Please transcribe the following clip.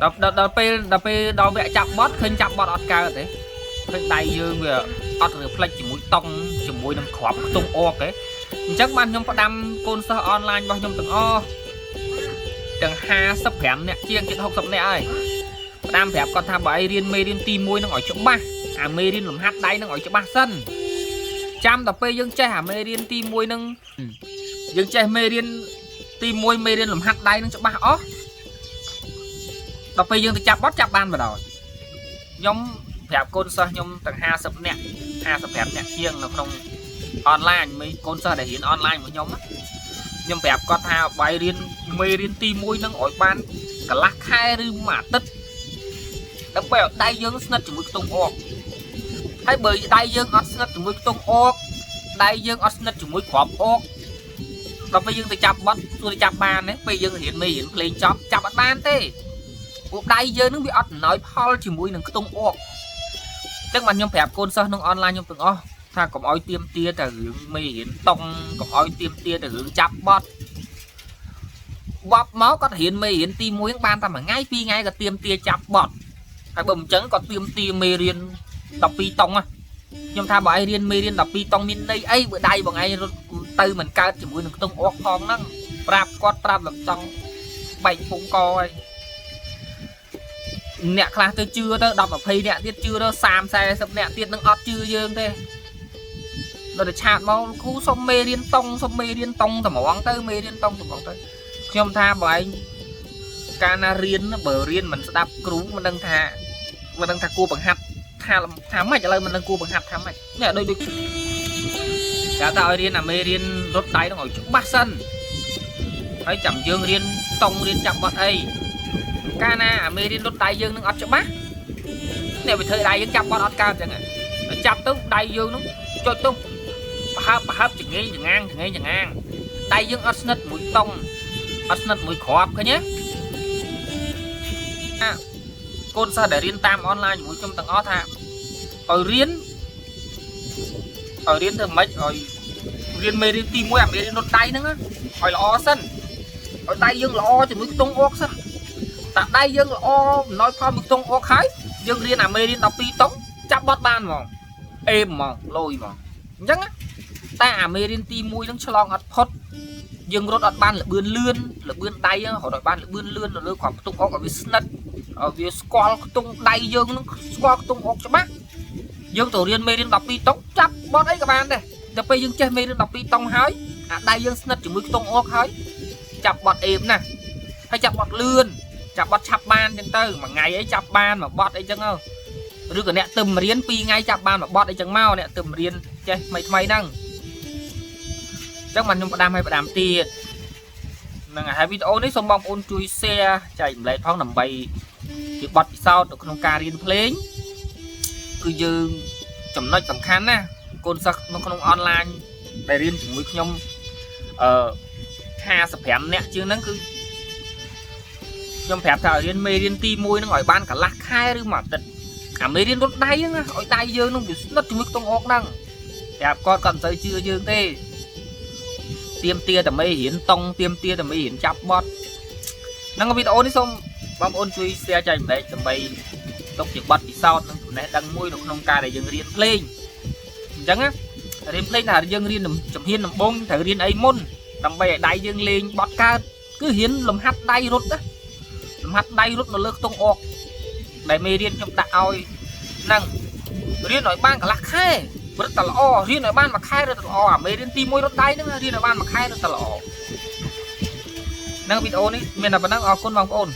ដល់វគ្គចាប់បត់ឃើញចាប់បត់អត់កើតទេឃើញដៃយើងវាអត់ឬផ្លិចជាមួយតង់ជាមួយនឹងក្របខ្ទង់អកទេអញ្ចឹងបានខ្ញុំផ្ដាំកូនសិស្សអនឡាញរបស់ខ្ញុំទាំងអស់ទាំង55នាក់ជាងជិត60នាក់ហើយផ្ដាំប្រាប់គាត់ថាបើអីរៀនមេរៀនទី1នឹងឲ្យច្បាស់អាមេរៀនលំហាត់ដៃនឹងឲ្យច្បាស់សិនចាំដល់ពេលយើងចេះអាមេរៀនទី1នឹងយើងចេះមេរៀនទី1មេរៀនលំហាត់ដៃនឹងច្បាស់អស់ដល់ពេលយើងទៅចាប់បត់ចាប់បានបណ្ដោយខ្ញុំប្រាប់កូនសិស្សខ្ញុំទាំង50នាក់55នាក់ជាងនៅក្នុងអនឡាញមេកូនសិស្សដែលរៀនអនឡាញរបស់ខ្ញុំខ្ញុំប្រាប់គាត់ថាបាយរៀនមេរៀនទី1នឹងឲ្យបានកន្លះខែឬមួយអាទិត្យដើម្បីឲ្យដៃយើងស្និទ្ធជាមួយខ្ទង់អកហើយបើដៃយើងអត់ស្និទ្ធជាមួយខ្ទង់អកដៃយើងអត់ស្និទ្ធជាមួយក្របអកដល់ពេលយើងទៅចាប់បត់ទោះទៅចាប់បានទេពេលយើងរៀនមេរៀនភ្លេងចប់ចាប់អត់បានទេពួកដៃយើងនឹងវាអត់អំណោយផលជាមួយនឹងខ្ទង់អកអញ្ចឹងបានខ្ញុំប្រាប់កូនសិស្សក្នុងអនឡាញខ្ញុំទាំងអស់ថាកុំឲ្យទៀមទាតែរឿងមេរៀនតុងកុំឲ្យទៀមទាតែរឿងចាប់បត់មកគាត់រៀនមេរៀនទី1បានតែមួយថ្ងៃ2ថ្ងៃក៏ទៀមទាចាប់បត់ហើយបើមិនអញ្ចឹងក៏ទៀមទាមេរៀន12តុងខ្ញុំថាបើឯងរៀនមេរៀន12តុងមានន័យអីបើដៃបងឯងរត់ទៅមិនកើតជាមួយនឹងខ្ទង់អកផងហ្នឹងប្រាប់គាត់ប្រាប់លំចង់បែកពងកហើយអ្នកខ្លះទៅជឿទៅ10 20អ្នកទៀតជឿទៅ30 40អ្នកទៀតនឹងអត់ជឿយើងទេដល់តែឆាតមកគ្រូសុំមេរៀនតុងសុំមេរៀនតុងតម្រងទៅមេរៀនតុងតម្រងទៅខ្ញុំថាបើឯងកាលណារៀនបើរៀនមិនស្ដាប់គ្រូមិនដឹងថាគួរបង្ហាត់ថាម៉េចឥឡូវមិនដឹងគួរបង្ហាត់ថាម៉េចនេះដូចតែឲ្យរៀនអាមេរៀនរត់ដៃនឹងឲ្យច្បាស់សិនហើយចាំយើងរៀនតុងរៀនចាប់បត់អីកាលណាអាមេរៀនរត់ដៃយើងនឹងអត់ច្បាស់នេះវាធ្វើដៃយើងចាប់បត់អត់កើតអញ្ចឹងចាប់ទៅដៃយើងនឹងចុចទៅប្រហើបចងាយចងាងដៃយើងអត់ស្និទ្ធមួយតុងអត់ស្និទ្ធមួយក្របឃើញទេកូនសិស្សដែលរៀនតាមអនឡាញជាមួយខ្ញុំទាំងអស់ថាឲ្យរៀនធ្វើម៉េចឲ្យរៀនមេរៀនទី1អាមេរៀនរត់ដៃហ្នឹងឲ្យល្អសិនឲ្យដៃយើងល្អជាមួយខ្ទង់អកសិនតែដៃយើងល្អអំណោយផលមួយខ្ទង់អកហើយយើងរៀនអាមេរៀន12តុងចាប់បត់បានហ្មងអេមហ្មងលយហ្មងអញ្ចឹងតែអាមេរៀនទី1ហ្នឹងឆ្លងអត់ផុតយើងរត់អត់បានលបឿនលឿនដៃហ្នឹងរត់អត់បានលបឿនលឿននៅលើក្របខ្ទង់អកឲ្យវាស្និទ្ធឲ្យវាស្គាល់ខ្ទង់ដៃយើងហ្នឹងស្គាល់ខ្ទង់អកច្បាស់យើងទៅរៀនមេរៀន12តុងចាប់បត់អីក៏បានដែរតែពេលយើងចេះមេរៀន12តុងហើយអាដៃយើងស្និទ្ធជាមួយខ្ទង់អកហើយចាប់បត់អេមណាហើយចាប់បត់លឿនចាប់បត់ឆាប់បានអញ្ចឹងទៅមួយថ្ងៃអីចាប់បានមួយបត់អីចឹងឬក៏អ្នកទៅរៀន2ថ្ងៃចាប់បានមួយបត់អីចឹងមកអ្នកទៅរៀនចេះថ្មីហ្នឹងអញ្ចឹងបានខ្ញុំផ្ដាំឲ្យផ្ដាំទៀតហ្នឹងហើយវីដេអូនេះសូមបងប្អូនជួយ share ចែករំលែកផងដើម្បីជាបទពិសោធន៍នៅក្នុងការរៀនភ្លេងគឺយើងចំណុចសំខាន់ណាកូនសិស្សនៅក្នុងអនឡាញដែលរៀនជាមួយខ្ញុំ55នាក់ជាងហ្នឹងគឺខ្ញុំប្រាប់ថារៀនមេរៀនទី1ហ្នឹងឲ្យបានកន្លះខែឬមួយអាទិត្យអាមេរៀនរត់ដៃហ្នឹងឲ្យដៃយើងនឹងវាស្និទ្ធជាមួយខ្ទង់អកហ្នឹងប្រាប់គាត់មិនសូវជឿយើងទេទៀមទាតែមេរៀនតុងទៀមទាតែមេរៀនចាប់បត់ហ្នឹងវីដេអូនេះសូមបងប្អូនជួយ share ចែករំលែកដើម្បីទុកជាបទពិសោធន៍និងចំណេះដឹងមួយនៅក្នុងការដែលយើងរៀនភ្លេងអញ្ចឹងរៀនភ្លេងថាយើងរៀនជំហានដំបូងត្រូវរៀនអីមុនដើម្បីឲ្យដៃយើងលេងបត់កើតគឺរៀនលំហាត់ដៃរត់ណាលំហាត់ដៃរត់នៅលើខ្ទង់អកដែលមេរៀនខ្ញុំដាក់ឲ្យហ្នឹងរៀនឲ្យបានកន្លះខែរត់តែល្អរៀនឲ្យបានមួយខែរត់ល្អអាមេរៀនទី1រត់ដៃហ្នឹងរៀនឲ្យបានមួយខែរត់តែល្អហ្នឹងវីដេអូនេះមានតែប៉ុណ្ណឹងអរគុណបងប្អូន